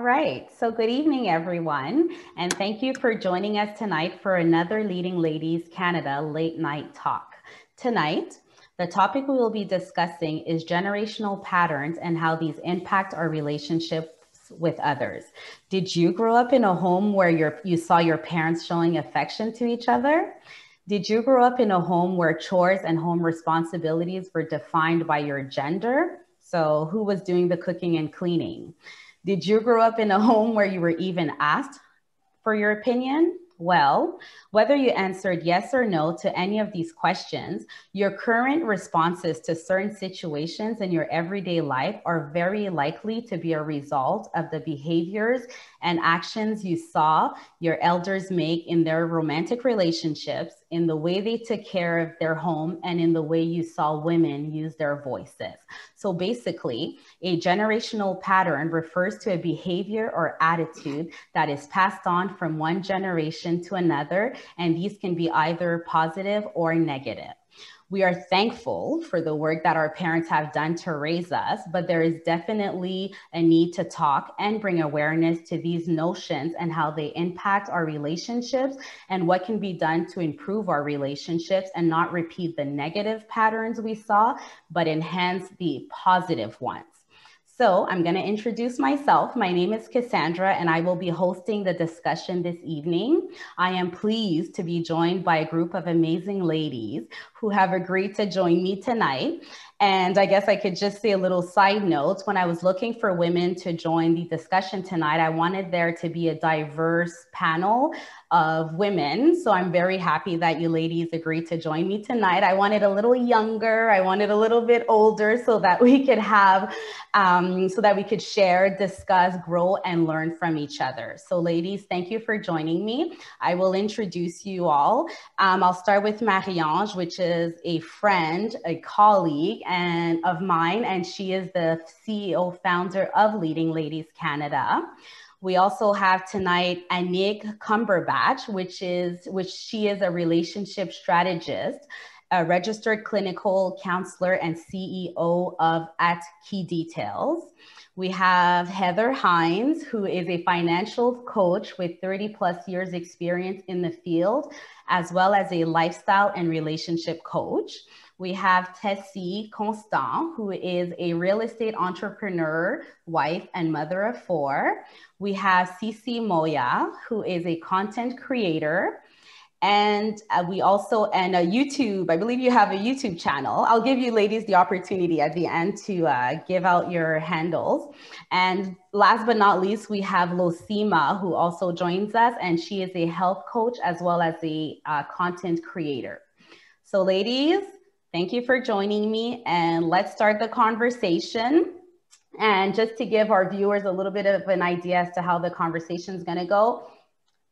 All right. So good evening, everyone. And thank you for joining us tonight for another Leading Ladies Canada late night talk. Tonight, the topic we will be discussing is generational patterns and how these impact our relationships with others. Did you grow up in a home where you saw your parents showing affection to each other? Did you grow up in a home where chores and home responsibilities were defined by your gender? So, who was doing the cooking and cleaning? Did you grow up in a home where you were even asked for your opinion? Well, whether you answered yes or no to any of these questions, your current responses to certain situations in your everyday life are very likely to be a result of the behaviors and actions you saw your elders make in their romantic relationships, in the way they took care of their home, and in the way you saw women use their voices. So basically, a generational pattern refers to a behavior or attitude that is passed on from one generation to another, and these can be either positive or negative. We are thankful for the work that our parents have done to raise us, but there is definitely a need to talk and bring awareness to these notions and how they impact our relationships and what can be done to improve our relationships and not repeat the negative patterns we saw, but enhance the positive ones. So I'm going to introduce myself. My name is Cassandra, and I will be hosting the discussion this evening. I am pleased to be joined by a group of amazing ladies who have agreed to join me tonight. And I guess I could just say a little side note. When I was looking for women to join the discussion tonight, I wanted there to be a diverse panel of women. So I'm very happy that you ladies agreed to join me tonight. I wanted a little younger, I wanted a little bit older so that we could have, so that we could share, discuss, grow, and learn from each other. So ladies, thank you for joining me. I will introduce you all. I'll start with Marie-Ange, which is a friend, a colleague and of mine, and she is the CEO founder of Leading Ladies Canada. We also have tonight Anik Cumberbatch, which she is a relationship strategist, a registered clinical counselor and CEO of At Key Details. We have Heather Hines, who is a financial coach with 30 plus years experience in the field, as well as a lifestyle and relationship coach. We have Tessie Constant, who is a real estate entrepreneur, wife, and mother of four. We have Cici Moya, who is a content creator. And we also, and a YouTube, I believe you have a YouTube channel. I'll give you ladies the opportunity at the end to give out your handles. And last but not least, we have Losima, who also joins us, and she is a health coach as well as a content creator. So ladies, thank you for joining me, and let's start the conversation. And just to give our viewers a little bit of an idea as to how the conversation is going to go,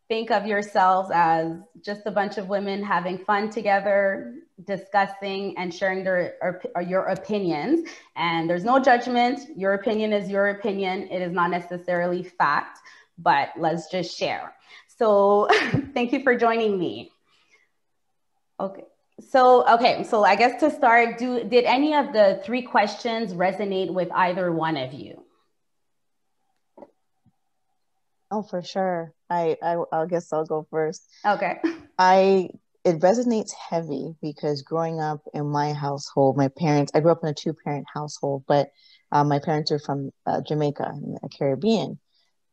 think of yourselves as just a bunch of women having fun together, discussing and sharing your opinions. And there's no judgment. Your opinion is your opinion. It is not necessarily fact, but let's just share. So thank you for joining me. Okay. So I guess to start, did any of the three questions resonate with either one of you? Oh, for sure. I guess I'll go first. Okay. It resonates heavy because growing up in my household, I grew up in a two-parent household, but my parents are from Jamaica in the Caribbean.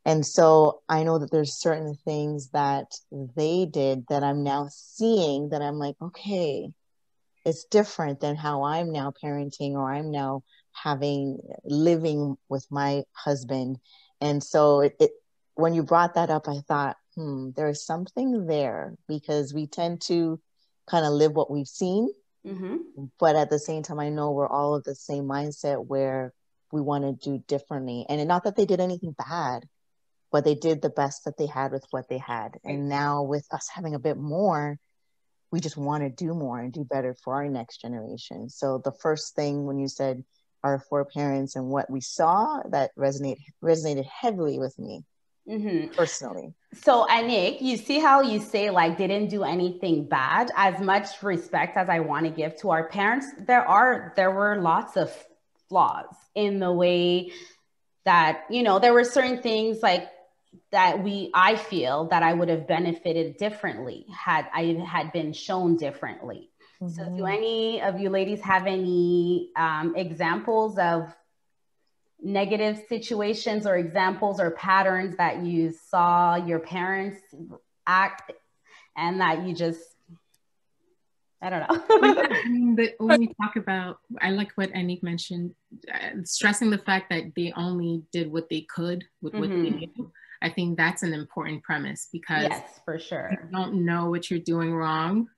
And so I know that there's certain things that they did that I'm now seeing that I'm like, okay, it's different than how I'm now parenting or I'm now living with my husband. And so when you brought that up, I thought, there's something there because we tend to kind of live what we've seen. Mm-hmm. But at the same time, I know we're all of the same mindset where we want to do differently. And not that they did anything bad, but they did the best that they had with what they had. Right. And now with us having a bit more, we just want to do more and do better for our next generation. So the first thing when you said our four parents and what we saw, that resonated heavily with me. Mm-hmm. Personally. So Anik, you see how you say like they didn't do anything bad. As much respect as I want to give to our parents, there were lots of flaws in the way that, you know, there were certain things like that I feel that I would have benefited differently had I had been shown differently. So do any of you ladies have any examples of negative situations or examples or patterns that you saw your parents act and that you just, I don't know. When we talk about, I like what Anik mentioned, stressing the fact that they only did what they could with what they knew. I think that's an important premise, because yes, for sure, if you don't know what you're doing wrong,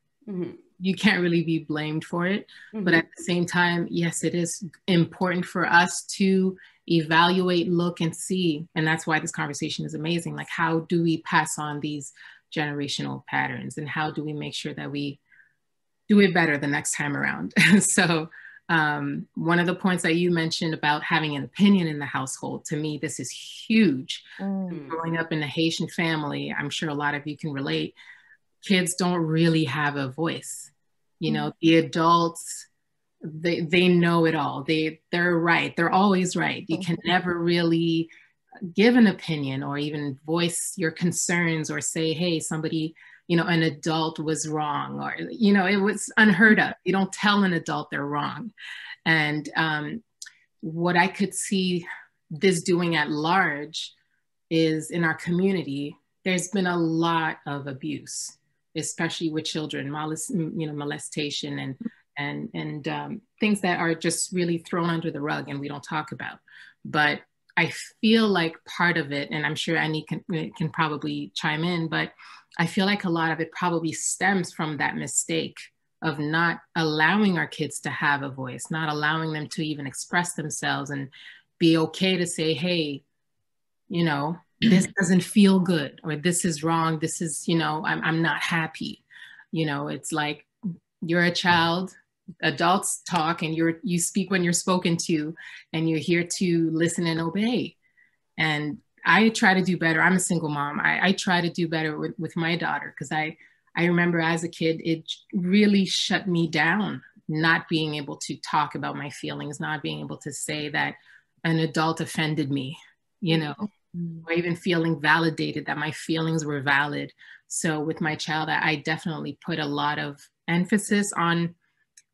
you can't really be blamed for it. But at the same time, yes, it is important for us to evaluate, look, and see. And that's why this conversation is amazing. Like, how do we pass on these generational patterns, and how do we make sure that we do it better the next time around? So one of the points that you mentioned about having an opinion in the household, to me, this is huge. Growing up in a Haitian family, I'm sure a lot of you can relate. Kids don't really have a voice. You know, the adults, they know it all. They're right. They're always right. You can never really give an opinion or even voice your concerns or say, hey, somebody, you know, an adult was wrong, or, you know, it was unheard of. You don't tell an adult they're wrong. And what I could see this doing at large is in our community, there's been a lot of abuse, especially with children, molestation and things that are just really thrown under the rug and we don't talk about. But I feel like part of it, and I'm sure Annie can probably chime in, but I feel like a lot of it probably stems from that mistake of not allowing our kids to have a voice, not allowing them to even express themselves and be okay to say, hey, you know, this doesn't feel good, or this is wrong. This is, you know, I'm not happy. You know, it's like, you're a child, adults talk, and you speak when you're spoken to, and you're here to listen and obey. And I try to do better. I'm a single mom. I try to do better with my daughter, because I remember as a kid, it really shut me down, not being able to talk about my feelings, not being able to say that an adult offended me, you know, or even feeling validated that my feelings were valid. So with my child, I definitely put a lot of emphasis on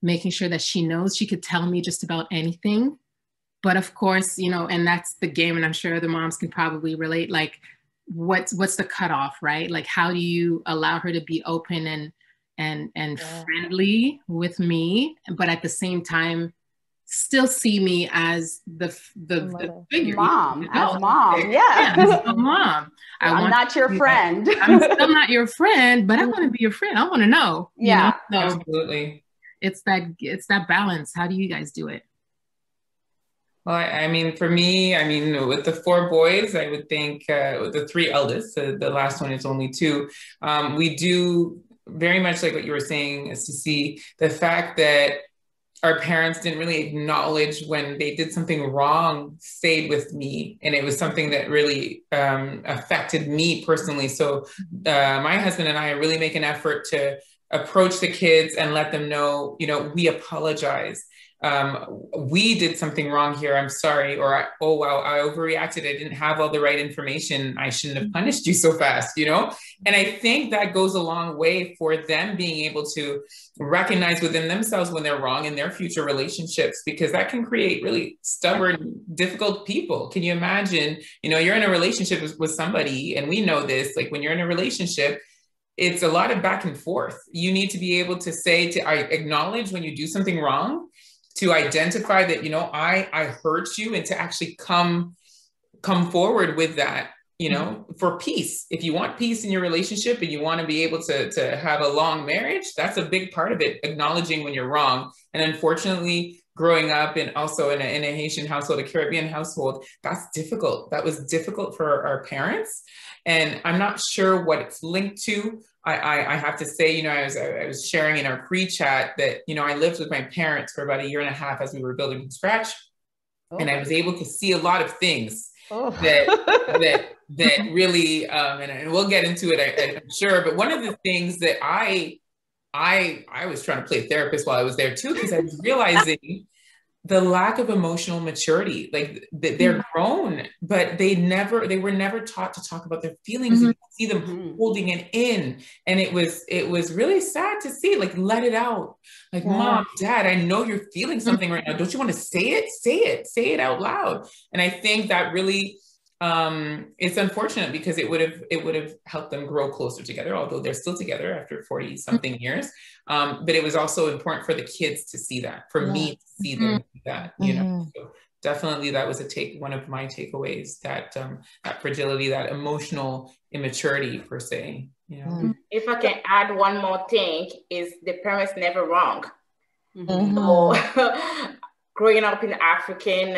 making sure that she knows she could tell me just about anything. But of course, you know, and that's the game, and I'm sure other moms can probably relate, like, what's the cutoff, right? Like, how do you allow her to be open and friendly with me, but at the same time still see me as the figure, mom, as mom, as a mom. I'm not your friend. I'm still not your friend, but I want to be your friend. I want to know. Yeah, you know? So absolutely. It's that balance. How do you guys do it? Well, I mean, for me, I mean, with the 4 boys, I would think the 3 eldest, the last one is only 2. We do very much like what you were saying, Cece, the fact that our parents didn't really acknowledge when they did something wrong stayed with me. And it was something that really affected me personally. So my husband and I really make an effort to approach the kids and let them know, you know, we apologize. We did something wrong here. I'm sorry. Or, oh, wow, I overreacted. I didn't have all the right information. I shouldn't have punished you so fast, you know? And I think that goes a long way for them being able to recognize within themselves when they're wrong in their future relationships, because that can create really stubborn, difficult people. Can you imagine, you know, you're in a relationship with somebody, and we know this, like when you're in a relationship, it's a lot of back and forth. You need to be able to say, I acknowledge when you do something wrong, to identify that, you know, I hurt you, and to actually come forward with that, you know, for peace. If you want peace in your relationship and you want to be able to have a long marriage, that's a big part of it, acknowledging when you're wrong. And unfortunately, growing up and also in a Haitian household, a Caribbean household, that's difficult. That was difficult for our parents. And I'm not sure what it's linked to. I have to say, you know, I was sharing in our pre-chat that, you know, I lived with my parents for about 1.5 years as we were building from scratch. Oh. And I was able to see a lot of things that really, and we'll get into it, I'm sure. But one of the things that I was trying to play therapist while I was there too, because I was realizing the lack of emotional maturity. Like they're grown, but they were never taught to talk about their feelings, and see them holding it in. And it was really sad to see, like, let it out. Like, Mom, Dad, I know you're feeling something right now. Don't you want to say it? Say it out loud. And I think that really, it's unfortunate, because it would have helped them grow closer together, although they're still together after 40 something years. But it was also important for the kids to see that, for me to see them do that, you know. So definitely that was one of my takeaways, that that fragility, that emotional immaturity per se, you know. If I can add one more thing, is the parents never wrong. So growing up in African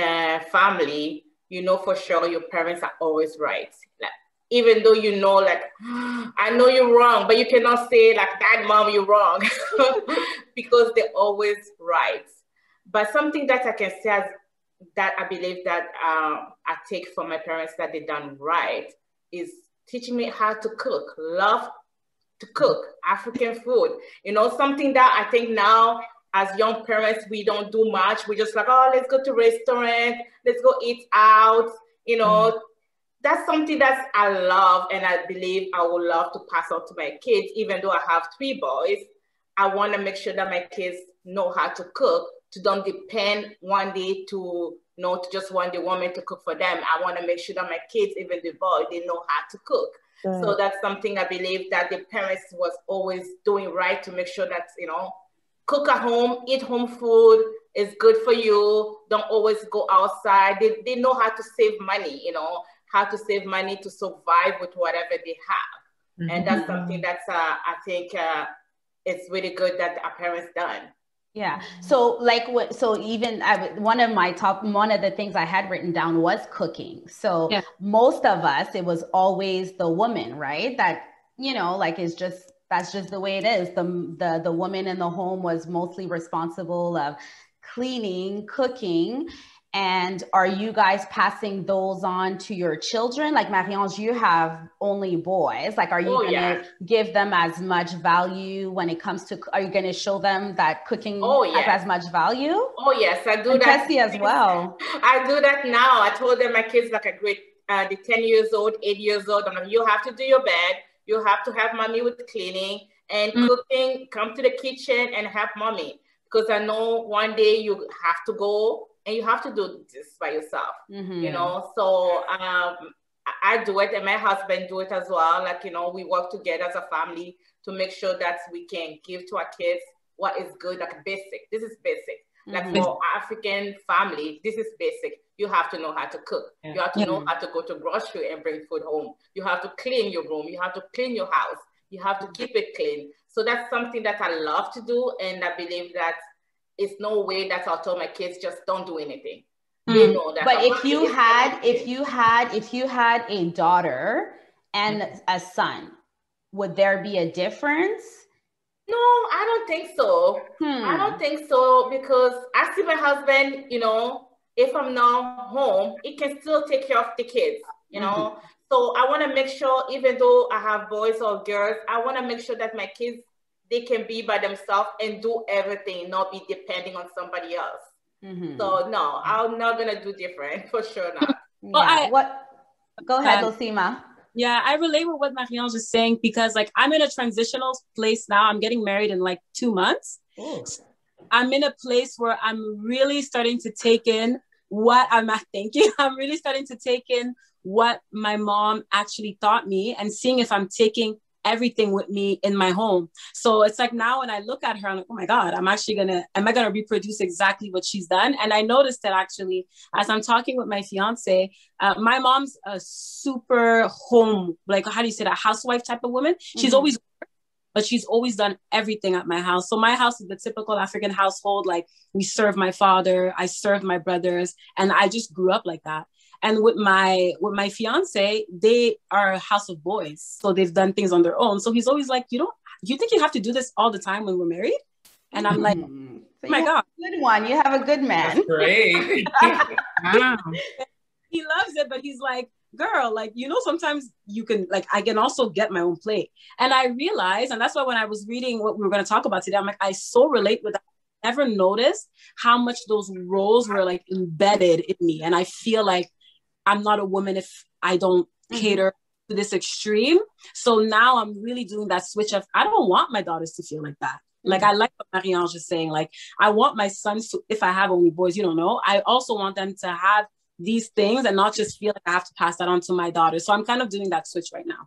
family, you know for sure your parents are always right. Like, even though you know, like, I know you're wrong, but you cannot say like, Dad, Mom, you're wrong, because they're always right. But something that I can say that I believe that I take from my parents that they done right is teaching me how to cook, love to cook African food. You know, something that I think now as young parents, we don't do much. We just like, oh, let's go to restaurant, let's go eat out. You know, that's something that I love, and I believe I would love to pass on to my kids. Even though I have 3 boys, I want to make sure that my kids know how to cook, to don't depend one day to just want the woman to cook for them. I want to make sure that my kids, even the boy, they know how to cook. So that's something I believe that the parents was always doing right, to make sure that, you know, cook at home, eat home food is good for you. Don't always go outside. They know how to save money, you know, how to save money to survive with whatever they have. And that's something that's, I think it's really good that our parents done. Yeah. So like one of the things I had written down was cooking. So most of us, it was always the woman, right? That, you know, like, that's just the way it is. The woman in the home was mostly responsible of cleaning, cooking. And are you guys passing those on to your children? Like, Marie-Ange, you have only boys. Like, are you going to give them as much value when it comes to, are you going to show them that cooking has as much value? Oh, yes, I do that. Tessie as well. I do that now. I told them, my kids, like a great, the 10 years old, 8 years old, I'm like, you have to do your bed. You have to have mommy with cleaning and cooking. Come to the kitchen and help mommy. Because I know one day you have to go and you have to do this by yourself, you know? So I do it, and my husband do it as well. Like, you know, we work together as a family to make sure that we can give to our kids what is good, like basic. This is basic. Like for African family, this is basic. You have to know how to cook. You have to know how to go to grocery and bring food home. You have to clean your room. You have to clean your house. You have to keep it clean. So that's something that I love to do. And I believe that it's no way that I'll tell my kids, just don't do anything. They know that. But if you had a daughter and a son, would there be a difference? No, I don't think so. I don't think so, because I see my husband, you know, if I'm not home, he can still take care of the kids, you know. So I want to make sure, even though I have boys or girls, I want to make sure that my kids, they can be by themselves and do everything, not be depending on somebody else. So no, I'm not going to do different, for sure not. Go ahead, Osima. Yeah, I relate with what Marie-Ange is saying, because like I'm in a transitional place now. I'm getting married in like 2 months. I'm in a place where I'm really starting to take in what I'm thinking. I'm really starting to take in what my mom actually taught me and seeing if I'm taking everything with me in my home. So it's like now when I look at her, I'm like, oh my God, am I going to reproduce exactly what she's done? And I noticed that actually, as I'm talking with my fiance, my mom's a super home, like, how do you say that, housewife type of woman. She's always, but she's always done everything at my house. So my house is the typical African household. Like, we serve my father, I serve my brothers, and I just grew up like that. And with my fiance, they are a house of boys. So they've done things on their own. So he's always like, you think you have to do this all the time when we're married? And I'm like, oh my God. Good one. You have a good man. That's great. Wow. He loves it, but he's like, girl, like, sometimes you can, like, I can also get my own plate. And I realized, and that's why when I was reading what we were going to talk about today, I'm like, I so relate with that. never noticed how much those roles were like embedded in me. And I feel like I'm not a woman if I don't cater to this extreme. So now I'm really doing that switch of, I don't want my daughters to feel like that. Like, I like what Marie-Ange is saying. Like, I want my sons to, if I have only boys, you don't know, I also want them to have these things and not just feel like I have to pass that on to my daughters. So I'm kind of doing that switch right now.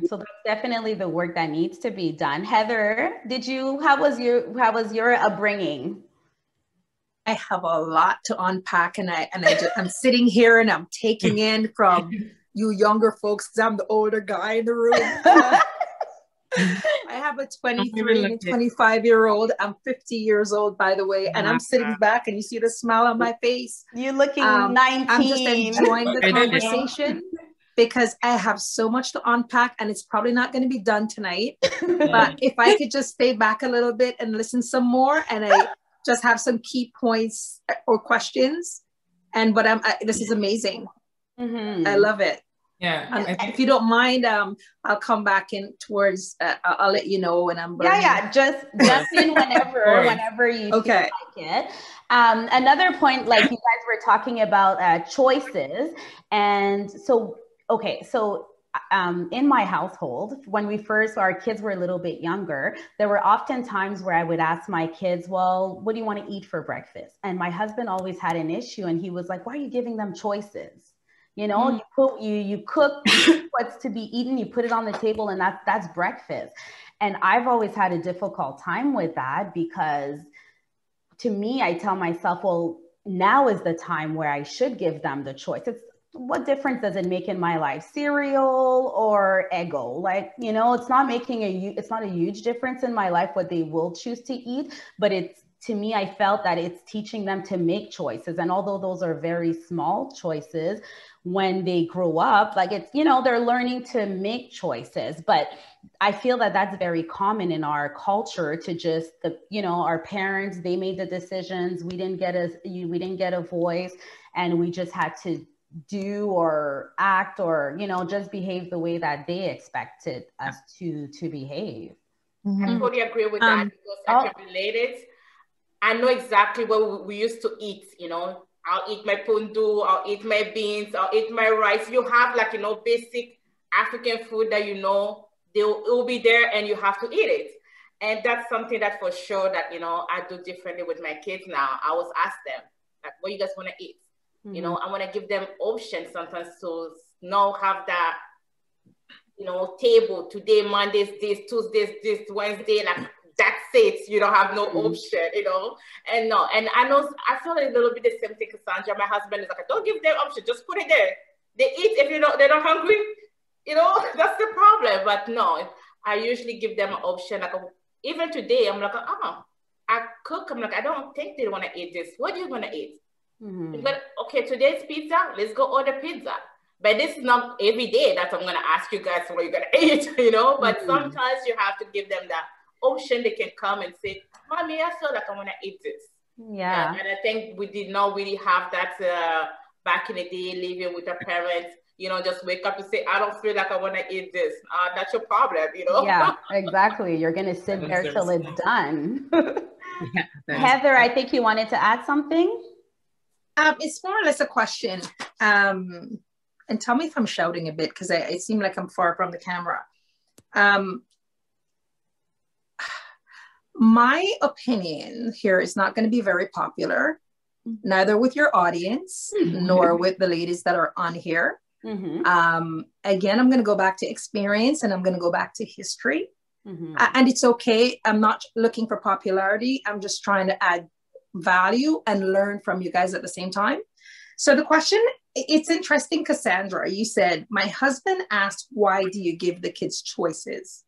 So that's definitely the work that needs to be done. Heather, how was your upbringing? I have a lot to unpack, and I'm sitting here and I'm taking in from you younger folks, because I'm the older guy in the room. I have a 23 and 25-year-old. I'm 50 years old, by the way, and I'm sitting back, and you see the smile on my face. You're looking 19. I'm just enjoying the conversation because I have so much to unpack, and it's probably not going to be done tonight. But if I could just stay back a little bit and listen some more, and I just have some key points or questions, but this is amazing. I love it. Yeah. If you don't mind, I'll come back in towards, I'll let you know when I'm burning. Just jump in whenever you feel like it. Another point, like you guys were talking about choices. And so, in my household, when our kids were a little bit younger, there were often times where I would ask my kids, well, what do you want to eat for breakfast? And my husband always had an issue, and he was like, why are you giving them choices? You know, you cook what's to be eaten, you put it on the table, and that's breakfast. And I've always had a difficult time with that, because to me, I tell myself, well, now is the time where I should give them the choice. What difference does it make in my life? Cereal or Eggo? Like, you know, it's not a huge difference in my life what they will choose to eat, but to me, I felt that it's teaching them to make choices. And although those are very small choices, when they grow up, like they're learning to make choices. But I feel that that's very common in our culture to just, our parents, they made the decisions. We didn't get a voice, and we just had to do or act or, just behave the way that they expected us to behave. I totally agree with that, because I can relate it. I know exactly what we used to eat, I'll eat my pundu, I'll eat my beans, I'll eat my rice. You have basic African food that it will be there and you have to eat it. And that's something that for sure that, I do differently with my kids now. I always ask them, like, what you guys want to eat? I want to give them options sometimes to have that, table. Today, Mondays, this, Tuesdays, this, Wednesday, like, that's it. You don't have no option, And I feel a little bit the same thing, Cassandra. My husband is like, don't give them option, just put it there. They eat if they're not hungry, that's the problem. But no, I usually give them an option. Like, even today, I'm like, I cook. I'm like, I don't think they want to eat this. What do you want to eat? But okay, today's pizza. Let's go order pizza. But this is not every day that I'm going to ask you guys what you're going to eat, But sometimes you have to give them that option. They can come and say, Mommy, I feel like I want to eat this. Yeah. And I think we did not really have that back in the day, living with our parents, just wake up and say, I don't feel like I want to eat this. That's your problem, Yeah, exactly. You're going to sit there till it's done. Heather, I think you wanted to add something. It's more or less a question. And tell me if I'm shouting a bit, because it seemed like I'm far from the camera. My opinion here is not going to be very popular, neither with your audience, nor with the ladies that are on here. Again, I'm going to go back to experience, and I'm going to go back to history. And it's okay. I'm not looking for popularity. I'm just trying to add value and learn from you guys at the same time. So the question, it's interesting, Cassandra, you said, my husband asked, why do you give the kids choices?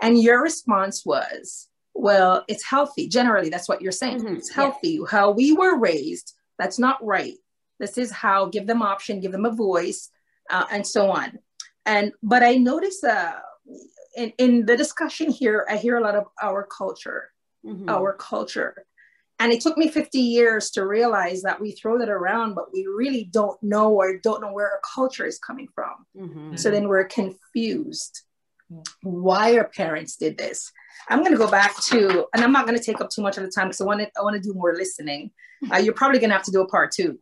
And your response was, well, it's healthy. Generally, that's what you're saying. It's healthy. Yes. How we were raised, that's not right. This is how, give them option, give them a voice, and so on. But I notice in the discussion here, I hear a lot of our culture. And it took me 50 years to realize that we throw that around, but we really don't know where our culture is coming from. So then we're confused why our parents did this. I'm going to go back to, and I'm not going to take up too much of the time because I want to do more listening. You're probably going to have to do a part 2.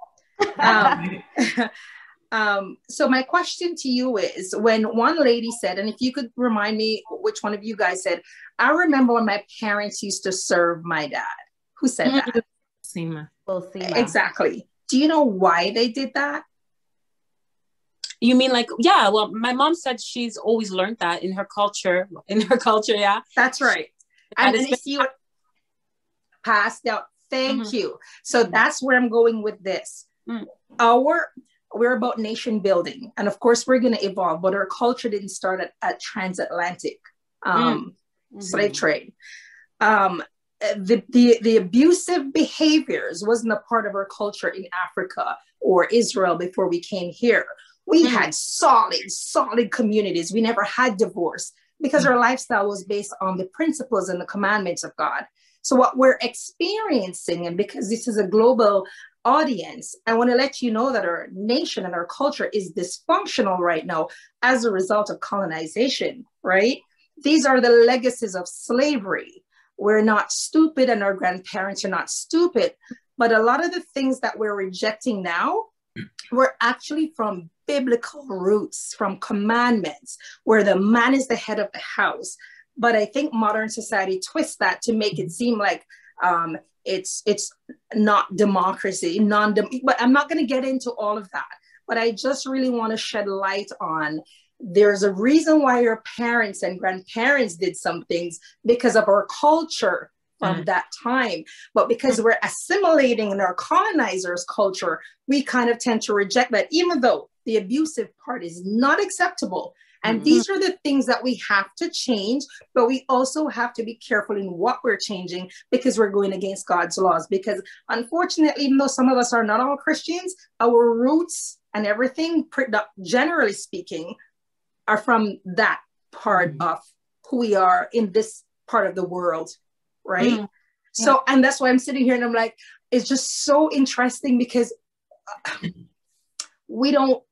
So my question to you is, when one lady said, and if you could remind me which one of you guys said, I remember when my parents used to serve my dad. Who said that? Seema. Exactly. Do you know why they did that? You mean like, yeah, well, my mom said she's always learned that in her culture. Yeah. That's right. And you see what passed out. Thank you. So that's where I'm going with this. We're about nation building. And of course, we're going to evolve, but our culture didn't start at transatlantic slave trade. The abusive behaviors wasn't a part of our culture in Africa or Israel before we came here. We had solid communities. We never had divorce because our lifestyle was based on the principles and the commandments of God. So what we're experiencing, and because this is a global audience, I want to let you know that our nation and our culture is dysfunctional right now as a result of colonization, right? These are the legacies of slavery. We're not stupid and our grandparents are not stupid, but a lot of the things that we're rejecting now were actually from biblical roots, from commandments, where the man is the head of the house. But I think modern society twists that to make it seem like it's not democracy, but I'm not going to get into all of that. But I just really want to shed light on, there's a reason why your parents and grandparents did some things because of our culture from that time. But because we're assimilating in our colonizers' culture, we kind of tend to reject that, even though the abusive part is not acceptable. And these are the things that we have to change, but we also have to be careful in what we're changing because we're going against God's laws. Because unfortunately, even though some of us are not all Christians, our roots and everything, generally speaking, are from that part of who we are in this part of the world, right? So, and that's why I'm sitting here and I'm like, it's just so interesting because we don't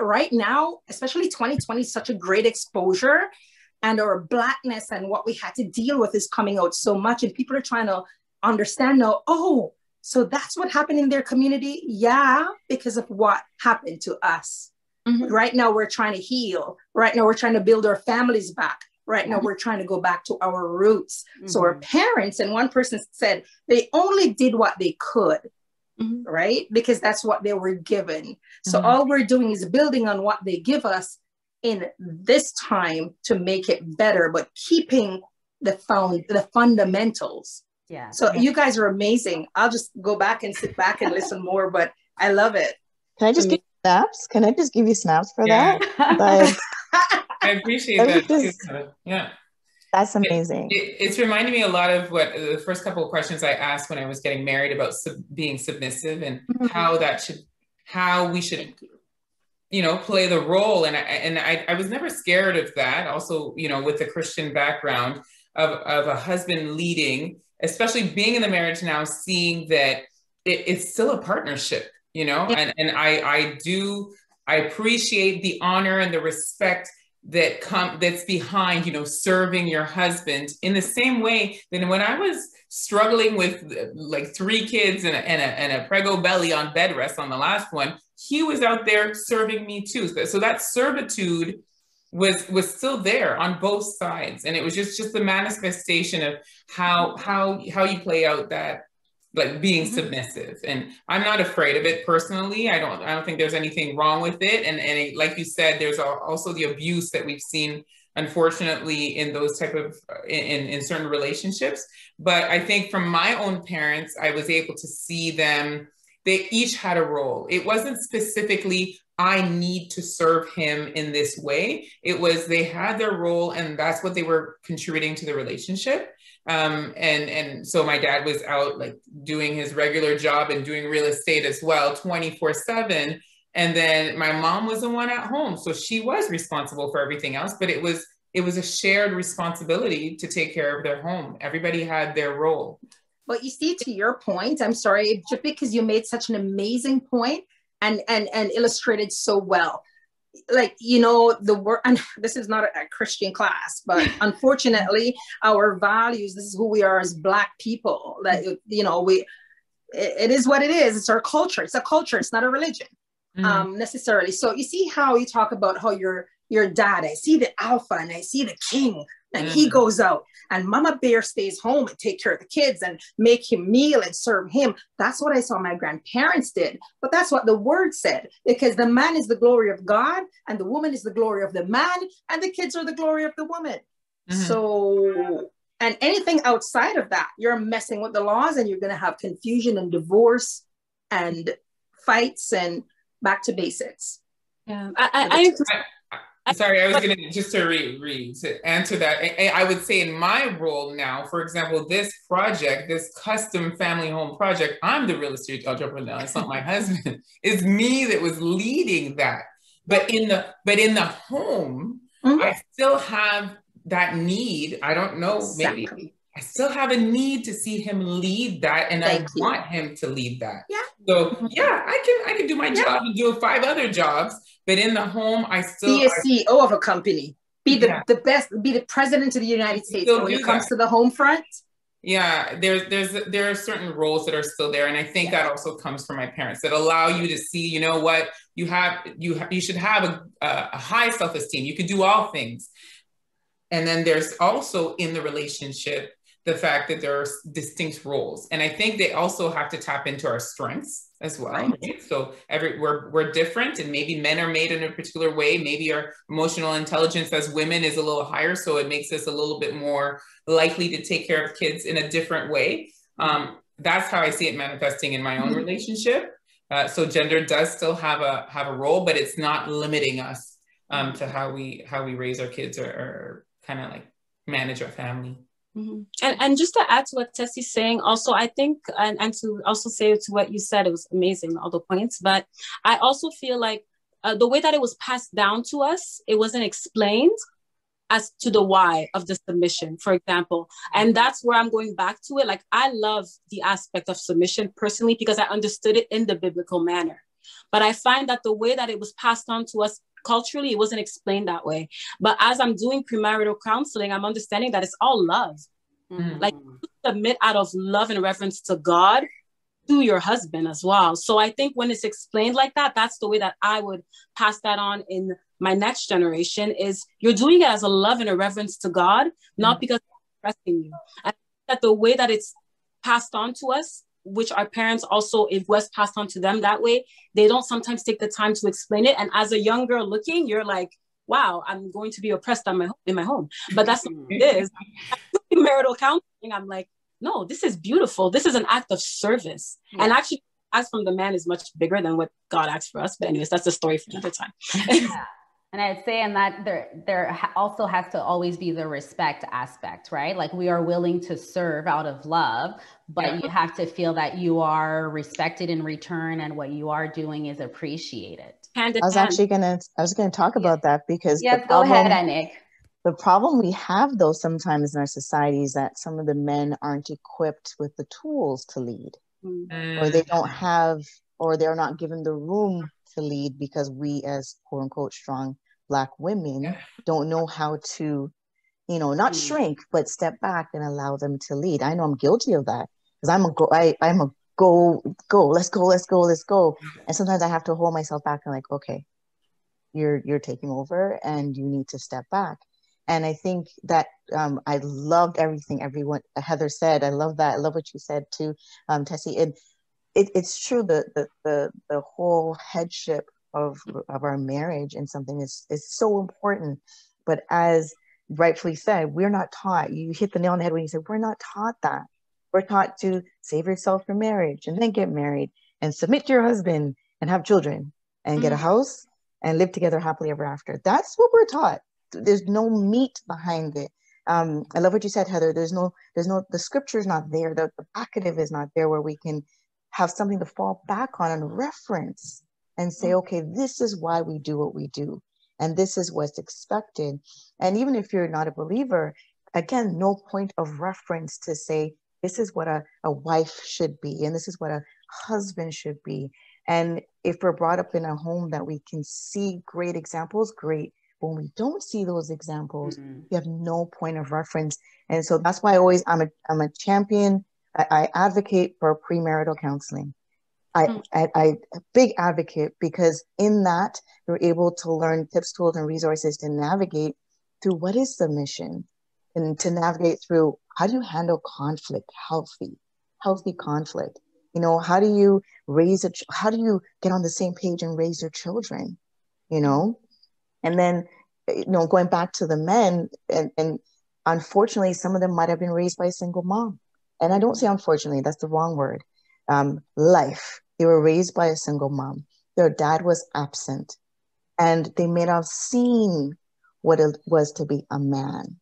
right now, especially 2020, is such a great exposure, and our Blackness and what we had to deal with is coming out so much, and people are trying to understand now, oh, so that's what happened in their community. Yeah, because of what happened to us. Right now, we're trying to heal. Right now, we're trying to build our families back. Right now, we're trying to go back to our roots. So our parents, and one person said, they only did what they could. Right? Because that's what they were given. So all we're doing is building on what they give us in this time to make it better, but keeping the fundamentals. Yeah. So you guys are amazing. I'll just go back and sit back and listen more, but I love it. Can I just give you snaps? Can I just give you snaps for that? Like, I appreciate that too. Yeah. That's amazing. It's reminding me a lot of what the first couple of questions I asked when I was getting married about being submissive and how we should, play the role. And I was never scared of that. Also, with the Christian background of a husband leading, especially being in the marriage now, seeing that it's still a partnership, and I appreciate the honor and the respect that's behind, serving your husband in the same way that when I was struggling with like 3 kids and a prego belly on bed rest on the last one, he was out there serving me too. So that servitude was still there on both sides. And it was just the manifestation of how you play out that, like, being submissive. And I'm not afraid of it personally. I don't think there's anything wrong with it. And it, like you said, there's also the abuse that we've seen, unfortunately, in those type of, in certain relationships. But I think from my own parents, I was able to see them, they each had a role. It wasn't specifically, I need to serve him in this way. It was, they had their role and that's what they were contributing to the relationship. And so my dad was out like doing his regular job and doing real estate as well, 24/7. And then my mom was the one at home. So she was responsible for everything else, but it was a shared responsibility to take care of their home. Everybody had their role. But you see, to your point, I'm sorry, just because you made such an amazing point and illustrated so well. like, you know, the word, and this is not a Christian class, but unfortunately our values, this is who we are as Black people, that, you know, it is what it is. It's our culture. It's a culture. It's not a religion, necessarily. So you see how you talk about how your dad, I see the alpha and I see the king, and he goes out, and Mama Bear stays home and take care of the kids and make him meal and serve him. That's what I saw my grandparents did. But that's what the word said, because the man is the glory of God and the woman is the glory of the man and the kids are the glory of the woman. So, and anything outside of that, you're messing with the laws, and you're going to have confusion and divorce and fights and back to basics. Yeah, Sorry, I was going to just to answer that. I would say in my role now, for example, this project, this custom family home project, I'm the real estate entrepreneur. It's not my husband. It's me that was leading that. But in the home, I still have that need. I don't know, maybe I still have a need to see him lead that, and I want him to lead that. Yeah. So yeah, I can do my job and do 5 other jobs, but in the home, I still be a CEO of a company, be the best, be the president of the United States. When it comes to the home front, yeah, there are certain roles that are still there, and I think that also comes from my parents that allow you to see, you know what, you should have a high self-esteem. You can do all things, and then there's also in the relationship the fact that there are distinct roles. And I think they also have to tap into our strengths as well. Right? So we're different, and maybe men are made in a particular way. Maybe our emotional intelligence as women is a little higher. So it makes us a little bit more likely to take care of kids in a different way. That's how I see it manifesting in my own relationship. So gender does still have a role, but it's not limiting us to how we raise our kids or kind of like manage our family. And just to add to what Tessie's saying, also, I think, and to also say to what you said, it was amazing, all the points, but I also feel like the way that it was passed down to us, it wasn't explained as to the why of the submission, for example. And that's where I'm going back to it. Like, I love the aspect of submission personally, because I understood it in the biblical manner. But I find that the way that it was passed on to us culturally, it wasn't explained that way. But as I'm doing premarital counseling, I'm understanding that it's all love. Like, you submit out of love and reverence to God, to your husband as well. So I think when it's explained like that, that's the way that I would pass that on in my next generation, is you're doing it as a love and a reverence to God, not because I'm oppressing you. I think that the way that it's passed on to us, which our parents also, it was passed on to them that way, they don't sometimes take the time to explain it. And as a young girl looking, you're like, wow, I'm going to be oppressed in my home. But that's what it is. Marital counseling, I'm like, no, this is beautiful. This is an act of service. And actually, ask from the man is much bigger than what God asks for us. But anyways, that's a story for another time. And I'd say in that there also has to always be the respect aspect, right? Like, we are willing to serve out of love, but you have to feel that you are respected in return, and what you are doing is appreciated. I was gonna talk about that, because go ahead, Anik. The problem we have, though, sometimes in our society is that some of the men aren't equipped with the tools to lead, or they don't have, or they're not given the room to lead, because we, as quote unquote strong Black women, don't know how to, not shrink, but step back and allow them to lead. I know I'm guilty of that, because I'm a go, let's go. And sometimes I have to hold myself back and like, okay, you're taking over and you need to step back. And I think that I loved everything everyone Heather said. I love that. I love what you said too, Tessie. And it's true that the whole headship of our marriage and something is so important. But as rightfully said, we're not taught. You hit the nail on the head when you said we're not taught that. We're taught to save yourself for marriage and then get married and submit to your husband and have children and get a house and live together happily ever after. That's what we're taught. There's no meat behind it. I love what you said, Heather. There's no, the scripture is not there. The vocative is not there where we can have something to fall back on and reference and say, okay, this is why we do what we do. And this is what's expected. And even if you're not a believer, again, no point of reference to say, this is what a wife should be. And this is what a husband should be. And if we're brought up in a home that we can see great examples, great. But when we don't see those examples, we have no point of reference. And so that's why I'm a champion. I advocate for premarital counseling. I a big advocate, because in that you're able to learn tips, tools, and resources to navigate through what is submission, and to navigate through how do you handle conflict, healthy conflict. You know, how do you how do you get on the same page and raise your children, you know? And then, you know, going back to the men, and unfortunately, some of them might have been raised by a single mom. And I don't say unfortunately, that's the wrong word. Life. They were raised by a single mom. Their dad was absent, and they may not have seen what it was to be a man.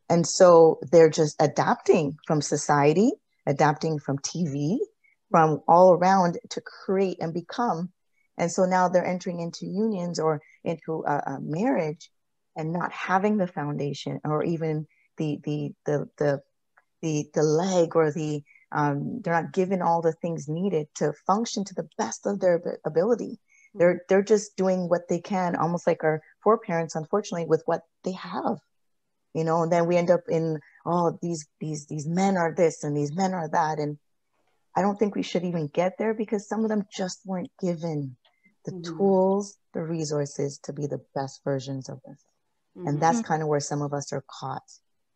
And so they're just adapting from society, adapting from TV, from all around to create and become. And so now they're entering into unions or into a marriage and not having the foundation, or even the leg, or they're not given all the things needed to function to the best of their ability. They're just doing what they can, almost like our foreparents, unfortunately, with what they have, you know. And then we end up in, oh, these men are this and these men are that. And I don't think we should even get there, because some of them just weren't given the tools, the resources to be the best versions of themselves. And that's kind of where some of us are caught,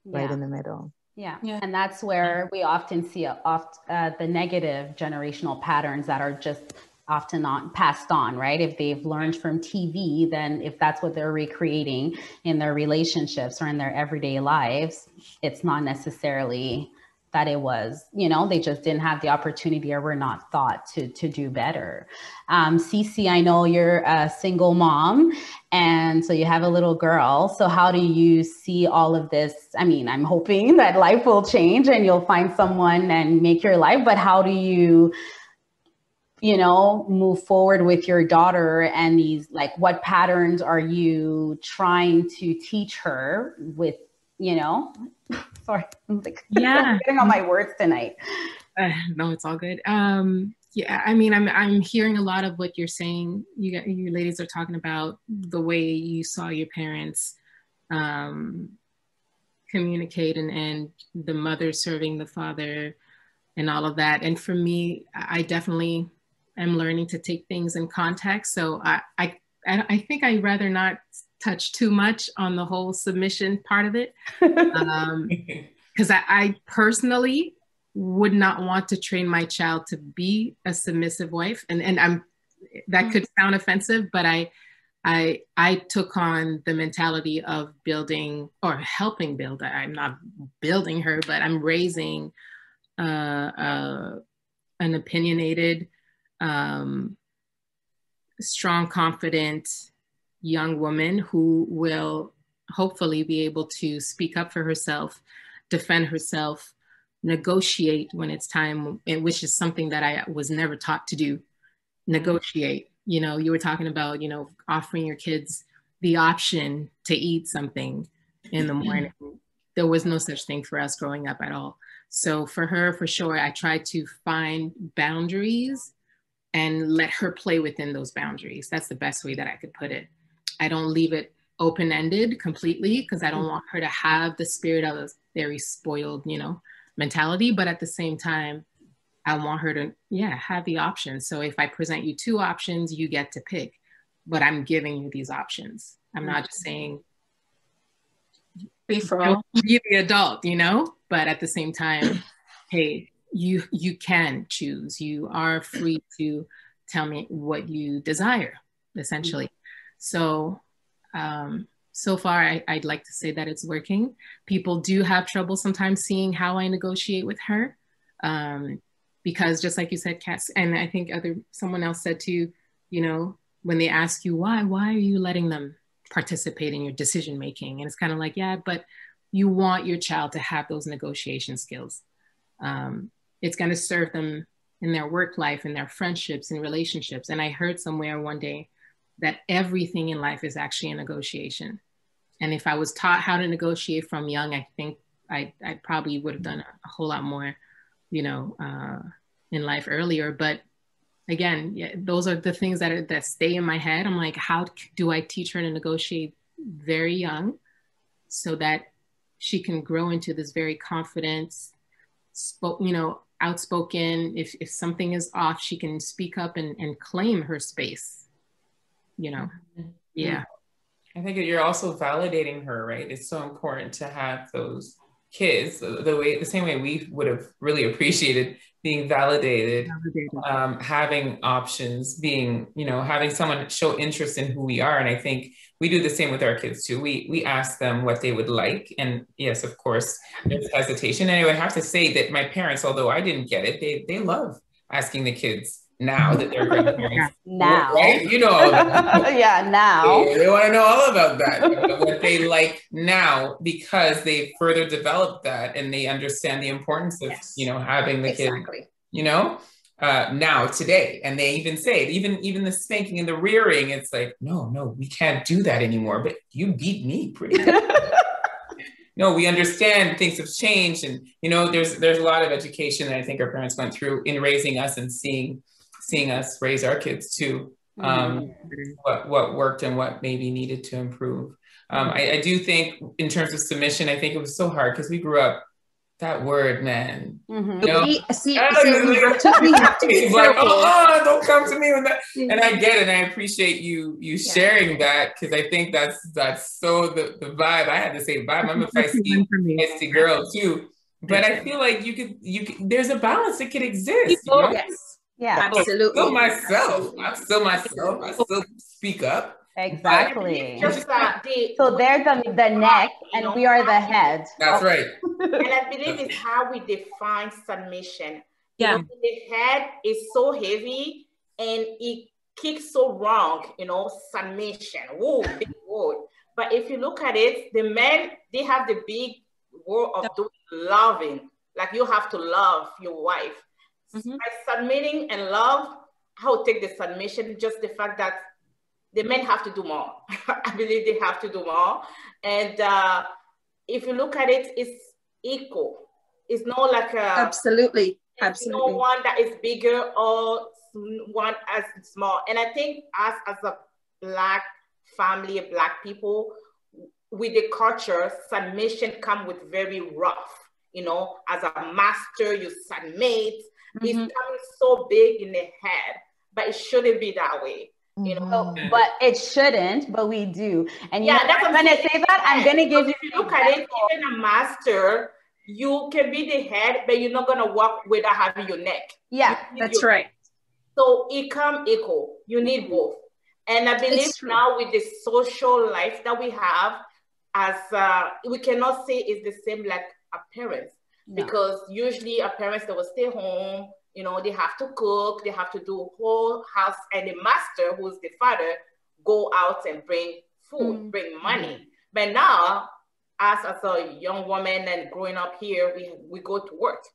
right in the middle. Yeah. And that's where we often see the negative generational patterns that are just often not passed on, right? If they've learned from TV, then if that's what they're recreating in their relationships or in their everyday lives, it's not necessarily that it was, you know, they just didn't have the opportunity or were not thought to do better. Cece, I know you're a single mom, and so you have a little girl. So how do you see all of this? I mean, I'm hoping that life will change and you'll find someone and make your life, but how do you know, move forward with your daughter, and these, like, what patterns are you trying to teach her with, you know, sorry, I'm like, I'm getting on my words tonight. No, it's all good. Yeah, I mean, I'm hearing a lot of what you're saying. You ladies are talking about the way you saw your parents communicate, and the mother serving the father and all of that. And for me, I definitely am learning to take things in context. So I think I'd rather not touch too much on the whole submission part of it. Because I personally would not want to train my child to be a submissive wife. And that could sound offensive, but I took on the mentality of building, or helping build. I'm not building her, but I'm raising an opinionated, strong, confident young woman who will hopefully be able to speak up for herself, defend herself, negotiate when it's time, which is something that I was never taught to do. Negotiate. You know, you were talking about, you know, offering your kids the option to eat something in the morning. There was no such thing for us growing up at all. So for her, for sure, I tried to find boundaries and let her play within those boundaries. That's the best way that I could put it. I don't leave it open-ended completely, because I don't want her to have the spirit of a very spoiled, you know, mentality. But at the same time, I want her to, have the options. So if I present you two options, you get to pick, but I'm giving you these options. I'm not just saying, free for all. Be the adult, you know, but at the same time, hey, you can choose. You are free to tell me what you desire, essentially. So, so far, I'd like to say that it's working. People do have trouble sometimes seeing how I negotiate with her, because just like you said, Cass, and I think someone else said too, you know, when they ask you why are you letting them participate in your decision making? And it's kind of like, yeah, but you want your child to have those negotiation skills. It's going to serve them in their work life, in their friendships and relationships. And I heard somewhere one day that everything in life is actually a negotiation. And if I was taught how to negotiate from young, I think I probably would have done a whole lot more, you know, in life earlier. But again, yeah, those are the things that stay in my head. I'm like, how do I teach her to negotiate very young so that she can grow into this very confident, outspoken. If something is off, she can speak up and claim her space, Yeah. I think you're also validating her, right? It's so important to have those kids the same way we would have really appreciated being validated. Having options, being, having someone show interest in who we are. And I think we do the same with our kids too. We ask them what they would like. And yes, of course, there's hesitation. And I would have to say that my parents, although I didn't get it, they love asking the kids now that they're grandparents. Now. Right? You know all that. Yeah, now. They want to know all about that, what they like now, because they further developed that and they understand the importance of, having the kid, now, today. And they even say it, even the spanking and the rearing, it's like, no, we can't do that anymore, but you beat me pretty good. No, we understand things have changed. And, there's a lot of education that I think our parents went through in raising us and seeing us raise our kids too. What worked and what maybe needed to improve. I do think in terms of submission, I think it was so hard because we grew up, that word, man. We have to be like, don't come to me with that. And I get it. And I appreciate you sharing that, because I think that's so the vibe. I had the same vibe. I'm a feisty girl too. But I feel like you could there's a balance that could exist. Yes. Yeah, absolutely. I'm still myself. I still speak up. Exactly. Just so they're the neck and we are the head. That's right. And I believe it's how we define submission. Yeah. The head is so heavy and it kicks so wrong, submission. Whoa, big word. But if you look at it, the men, they have the big word of doing loving. Like, you have to love your wife. Mm-hmm. By submitting and love, I would take the submission, just the fact that the men have to do more. I believe they have to do more. And if you look at it, it's equal. It's not like absolutely. No one that is bigger or one as small. And I think us as a Black family, Black people, with the culture, submission come with very rough. As a master, you submit. Mm-hmm. It's coming so big in the head, but it shouldn't be that way. But it shouldn't, but we do. And that's I'm going to say that. I'm going to give you. If you look at it, even a master, you can be the head, but you're not going to walk without having your neck. Yeah, that's right. So it comes equal. You need both. And I believe now with the social life that we have, as we cannot say it's the same like our parents. No. Because usually our parents, they will stay home. They have to cook, they have to do whole house, and the master, who's the father, go out and bring food, bring money. But now, as a young woman and growing up here, we go to work.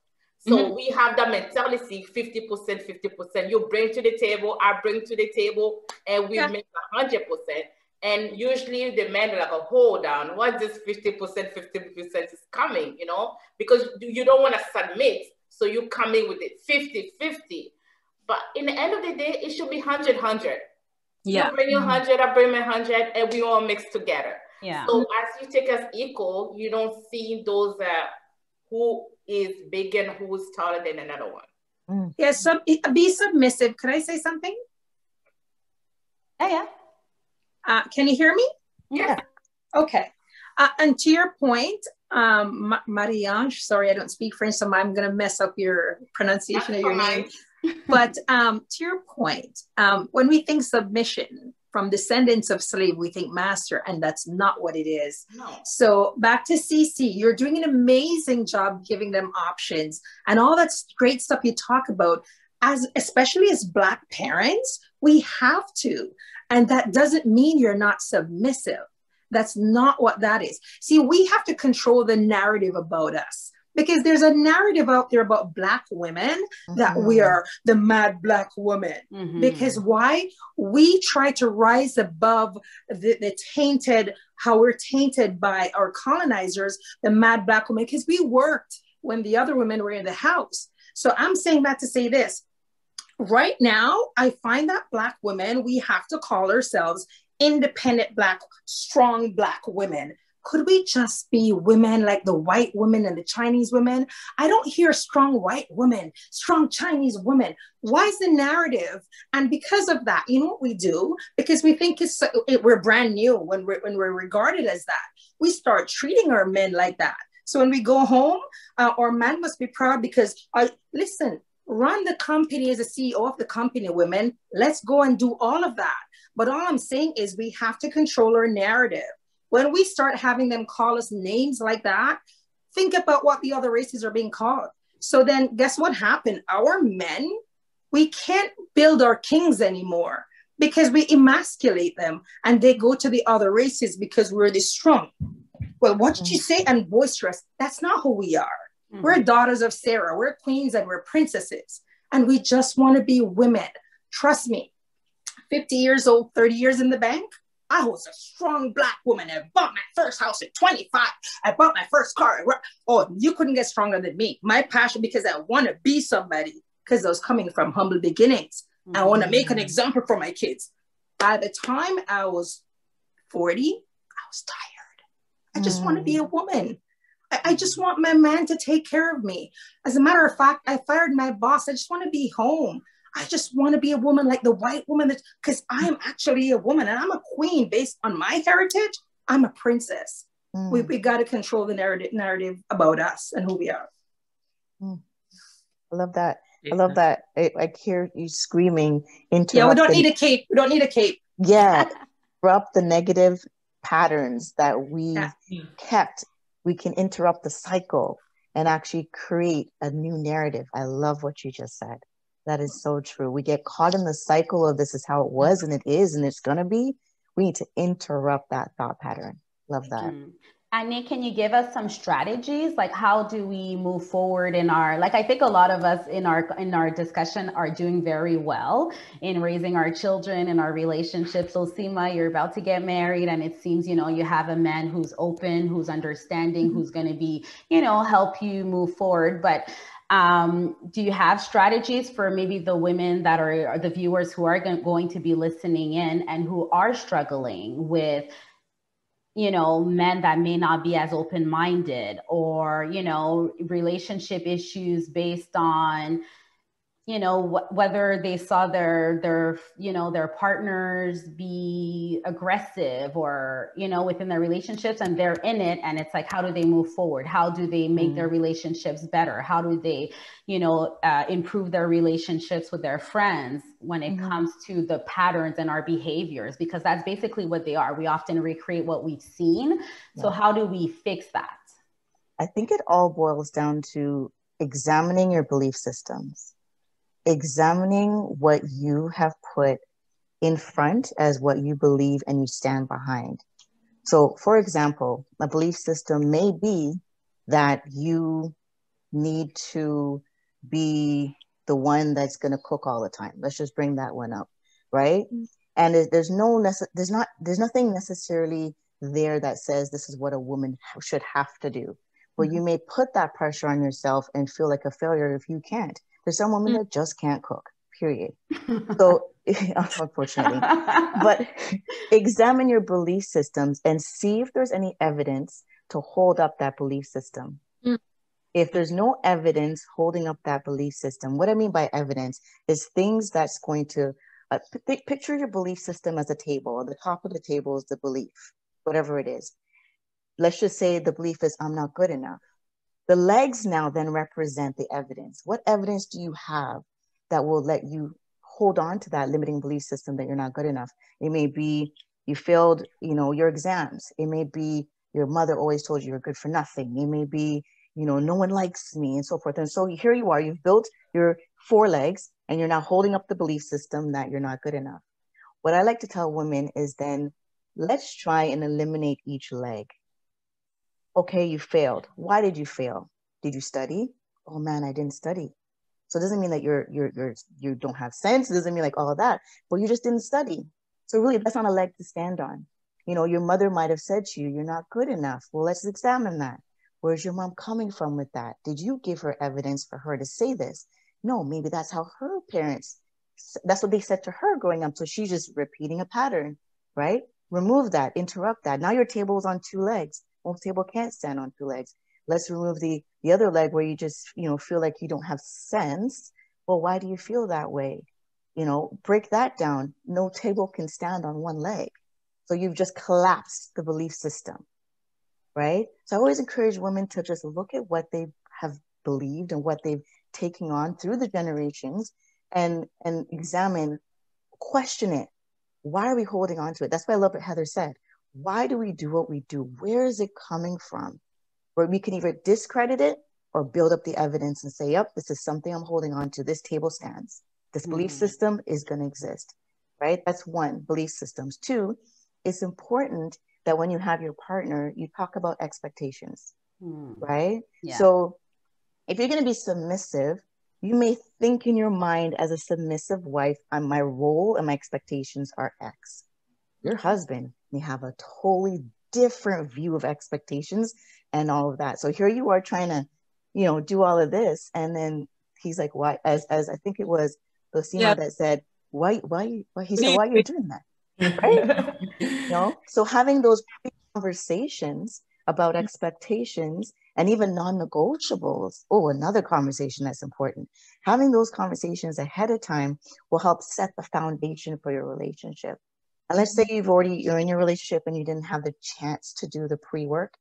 So we have that mentality, 50%, 50%. You bring to the table, I bring to the table, and we make 100%. And usually the men are like, hold on, what this 50%, 50% is coming, because you don't want to submit. So you come in with it 50-50. But in the end of the day, it should be 100-100. Yeah. You bring your 100, I bring my 100, and we all mix together. Yeah. So as you take us equal, you don't see those who is bigger and who is taller than another one. Yes, be submissive. Could I say something? Yeah. Can you hear me? Yeah. Okay. And to your point, Marie-Ange, sorry, I don't speak French, so I'm going to mess up your pronunciation of your name. But to your point, when we think submission from descendants of slave, we think master, and that's not what it is. No. So back to CC, you're doing an amazing job giving them options and all that great stuff you talk about. Especially as Black parents, we have to. And that doesn't mean you're not submissive. That's not what that is. See, we have to control the narrative about us, because there's a narrative out there about Black women that we are the mad Black woman. Because why? We try to rise above the tainted, how we're tainted by our colonizers, the mad Black woman, because we worked when the other women were in the house. So I'm saying that to say this. right now, I find that Black women, we have to call ourselves independent Black, strong Black women. Could we just be women like the white women and the Chinese women? I don't hear strong white women, strong Chinese women. Why is the narrative? And because of that, you know what we do? Because we think we're brand new when we're regarded as that. We start treating our men like that. So when we go home, our man must be proud because, listen, run the company as a CEO of the company, women. Let's go and do all of that. But all I'm saying is we have to control our narrative. When we start having them call us names like that, think about what the other races are being called. So then guess what happened? Our men, we can't build our kings anymore because we emasculate them and they go to the other races because we're this strong. Well, what did you say? And boisterous. That's not who we are. Mm-hmm. We're daughters of Sarah. We're queens and we're princesses. And we just want to be women. Trust me, 50 years old, 30 years in the bank, I was a strong Black woman. I bought my first house at 25. I bought my first car. Oh, you couldn't get stronger than me. My passion, because I want to be somebody, because I was coming from humble beginnings. Mm-hmm. I want to make an example for my kids. By the time I was 40, I was tired. I just want to be a woman. I just want my man to take care of me. As a matter of fact, I fired my boss. I just want to be home. I just want to be a woman like the white woman, because I am actually a woman and I'm a queen based on my heritage. I'm a princess. We got to control the narrative about us and who we are. I love that. I love that. I hear you screaming into. Yeah, we don't need a cape. We don't need a cape. Yeah, interrupt the negative patterns that we kept. We can interrupt the cycle and actually create a new narrative. I love what you just said. That is so true. We get caught in the cycle of this is how it was and it is and it's going to be. We need to interrupt that thought pattern. Love that. And Nick, can you give us some strategies? Like, how do we move forward in our, like, I think a lot of us in our discussion are doing very well in raising our children and our relationships. So Seema, you're about to get married and it seems, you know, you have a man who's open, who's understanding, who's going to be, you know, help you move forward. But do you have strategies for maybe the women that are the viewers who are going to be listening in and who are struggling with, you know, men that may not be as open-minded, or, you know, relationship issues based on, you know, whether they saw their, you know, their partners be aggressive or, you know, within their relationships and they're in it. And it's like, how do they move forward? How do they make their relationships better? How do they, you know, improve their relationships with their friends when it comes to the patterns and our behaviors? Because that's basically what they are. We often recreate what we've seen. So how do we fix that? I think it all boils down to examining your belief systems. Examining what you have put in front as what you believe and you stand behind. So, for example, a belief system may be that you need to be the one that's going to cook all the time. Let's just bring that one up, right? And there's nothing necessarily there that says this is what a woman should have to do. But you may put that pressure on yourself and feel like a failure if you can't. There's some women that just can't cook, period. So, unfortunately, but examine your belief systems and see if there's any evidence to hold up that belief system. If there's no evidence holding up that belief system, what I mean by evidence is things that's going to, picture your belief system as a table. At the top of the table is the belief, whatever it is. Let's just say the belief is, I'm not good enough. The legs now then represent the evidence. What evidence do you have that will let you hold on to that limiting belief system that you're not good enough? It may be you failed, you know, your exams. It may be your mother always told you you're good for nothing. It may be, you know, no one likes me and so forth. And so here you are, you've built your 4 legs and you're now holding up the belief system that you're not good enough. What I like to tell women is then let's try and eliminate each leg. Okay, you failed. Why did you fail? Did you study? Oh man, I didn't study. So it doesn't mean that you don't have sense. It doesn't mean like all of that, but you just didn't study. So really, that's not a leg to stand on. You know, your mother might have said to you, you're not good enough. Well, let's examine that. Where's your mom coming from with that? Did you give her evidence for her to say this? No, maybe that's how her parents that's what they said to her growing up. So she's just repeating a pattern, right? Remove that, interrupt that. Now your table is on 2 legs. Most table can't stand on 2 legs. Let's remove the other leg where you just, feel like you don't have sense. Well, why do you feel that way? Break that down. No table can stand on 1 leg. So you've just collapsed the belief system, right? So I always encourage women to just look at what they have believed and what they've taken on through the generations and examine, question it. Why are we holding on to it? That's why I love what Heather said. Why do we do what we do? Where is it coming from? Where we can either discredit it or build up the evidence and say, yep, this is something I'm holding on to. This table stands. This belief system is going to exist, right? That's 1, belief systems. 2, it's important that when you have your partner, you talk about expectations, right? Yeah. So if you're going to be submissive, you may think in your mind as a submissive wife, my role and my expectations are X. Your husband may have a totally different view of expectations and all of that. So here you are trying to, do all of this. And then he's like, why, as I think it was Losima that said, why, he said, why are you doing that? Right? So having those conversations about expectations and even non-negotiables. Oh, another conversation that's important. Having those conversations ahead of time will help set the foundation for your relationship. And let's say you're in your relationship and you didn't have the chance to do the pre-work.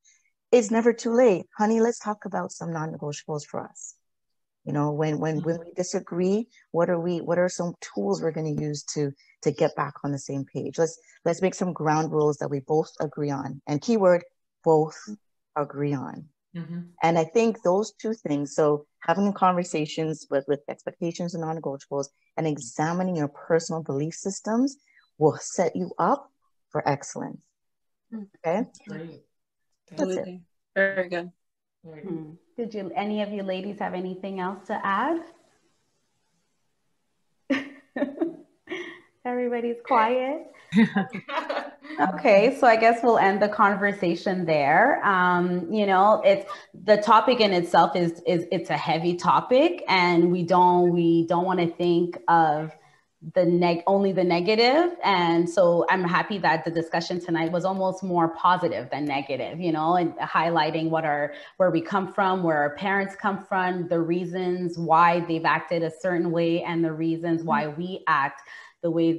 It's never too late. Honey, let's talk about some non-negotiables for us. When we disagree, what are some tools we're going to use to get back on the same page? Let's make some ground rules that we both agree on. And keyword, both agree on. Mm-hmm. And I think those 2 things, so having conversations with expectations and non-negotiables and examining your personal belief systems will set you up for excellence. Okay? Great. That's it. Very good. Did any of you ladies have anything else to add? Everybody's quiet. Okay, so I guess we'll end the conversation there. It's the topic in itself is it's a heavy topic, and we don't want to think of only the negative. And so I'm happy that the discussion tonight was almost more positive than negative, and highlighting where we come from, where our parents come from, the reasons why they've acted a certain way, and the reasons why we act the way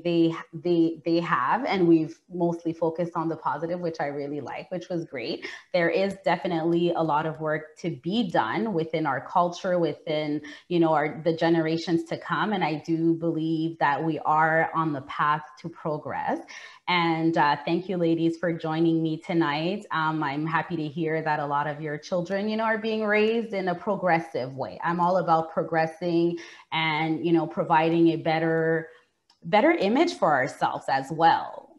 they have. And we've mostly focused on the positive, which I really like, which was great. There is definitely a lot of work to be done within our culture, within, the generations to come. And I do believe that we are on the path to progress. And thank you, ladies, for joining me tonight. I'm happy to hear that a lot of your children, are being raised in a progressive way. I'm all about progressing and, providing a better image for ourselves as well,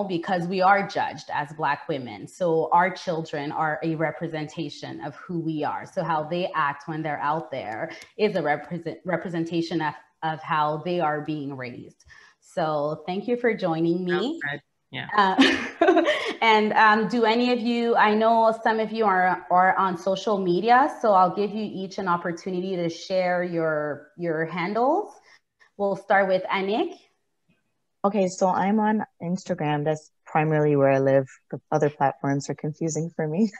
because we are judged as Black women. So our children are a representation of who we are. So how they act when they're out there is a representation of how they are being raised. So thank you for joining me. Yeah. And do any of you, I know some of you are on social media, so I'll give you each an opportunity to share your handles. We'll start with Anik. Okay, so I'm on Instagram. That's primarily where I live. The other platforms are confusing for me.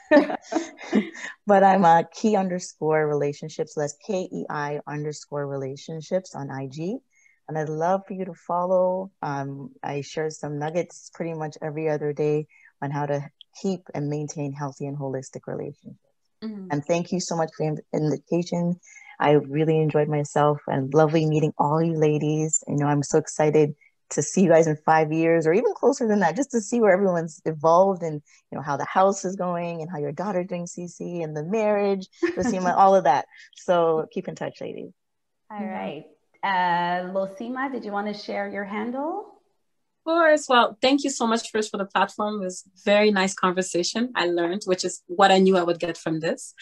But I'm key_relationships. So that's KEI_relationships on IG. And I'd love for you to follow. I share some nuggets pretty much every other day on how to keep and maintain healthy and holistic relationships. Mm-hmm. And thank you so much for the invitation. I really enjoyed myself and lovely meeting all you ladies. I'm so excited to see you guys in 5 years or even closer than that, just to see where everyone's evolved and how the house is going and how your daughter doing CC and the marriage, all of that. So keep in touch, ladies. All right. Losima, did you want to share your handle? Of course. Well, thank you so much first for the platform. It was a very nice conversation. I learned, which is what I knew I would get from this.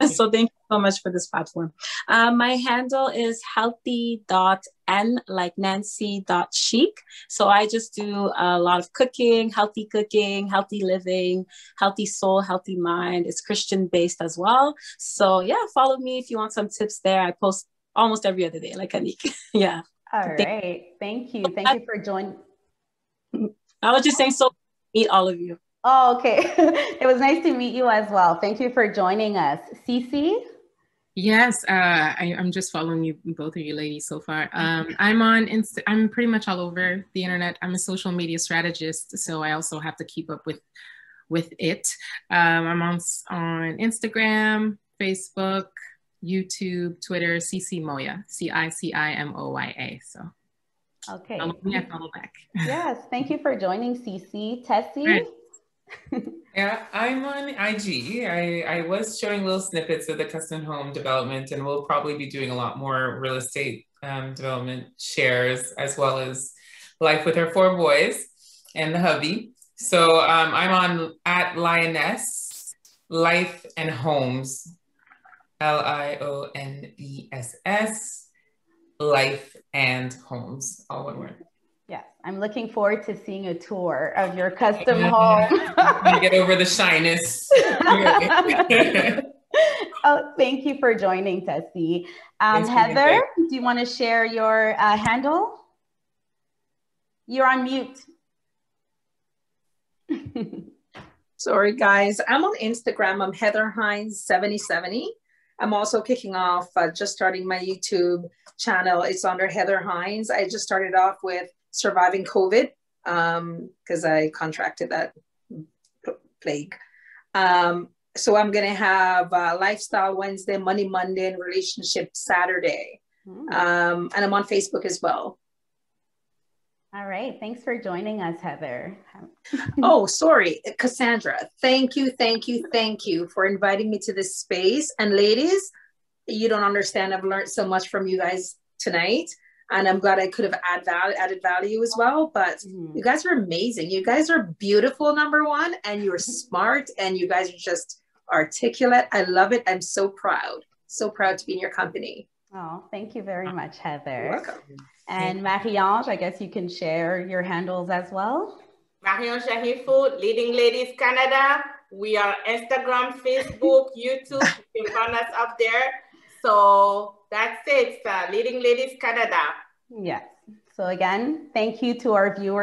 So thank you so much for this platform. My handle is healthy.n like Nancy.chic. So I just do a lot of cooking, healthy living, healthy soul, healthy mind. It's Christian based as well. So yeah, follow me if you want some tips there. I post almost every other day, like Anik. Yeah. All right. Thank you. Thank you for joining. I was just saying, so meet all of you. Oh, okay. It was nice to meet you as well. Thank you for joining us. Cece? Yes, I'm just following you, both of you ladies so far. I'm on I'm pretty much all over the internet. I'm a social media strategist, so I also have to keep up with it. I'm on Instagram, Facebook, YouTube, Twitter, Cici Moya, CICIMOYA. So okay, follow me, I follow back. Yes, thank you for joining, Cece. Tessie? Right. Yeah, I'm on IG. I was showing little snippets of the custom home development, and we'll probably be doing a lot more real estate development shares, as well as life with our 4 boys and the hubby. So I'm on at Lioness Life and Homes, LIONESS, Life and Homes, all one word. Yes, I'm looking forward to seeing a tour of your custom home. Get over the shyness. Oh, thank you for joining, Tessie. Heather, do you want to share your handle? You're on mute. Sorry, guys. I'm on Instagram. I'm Heather Hines 7070. I'm also kicking off, just starting my YouTube channel. It's under Heather Hines. I just started off with surviving COVID because I contracted that plague. So I'm going to have Lifestyle Wednesday, Money Monday, and Relationship Saturday. And I'm on Facebook as well. All right. Thanks for joining us, Heather. Oh, sorry, Cassandra. Thank you for inviting me to this space. And ladies, you don't understand. I've learned so much from you guys tonight. And I'm glad I could have added value as well. But you guys are amazing. You guys are beautiful, number one. And you're smart. And you guys are just articulate. I love it. I'm so proud. So proud to be in your company. Oh, thank you very much, Heather. You're welcome. And Marie-Ange, I guess you can share your handles as well. Marie-Ange Shahifou, Leading Ladies Canada. We are Instagram, Facebook, YouTube. You can find us up there. So that's it. Leading Ladies Canada. Yes. So again, thank you to our viewers.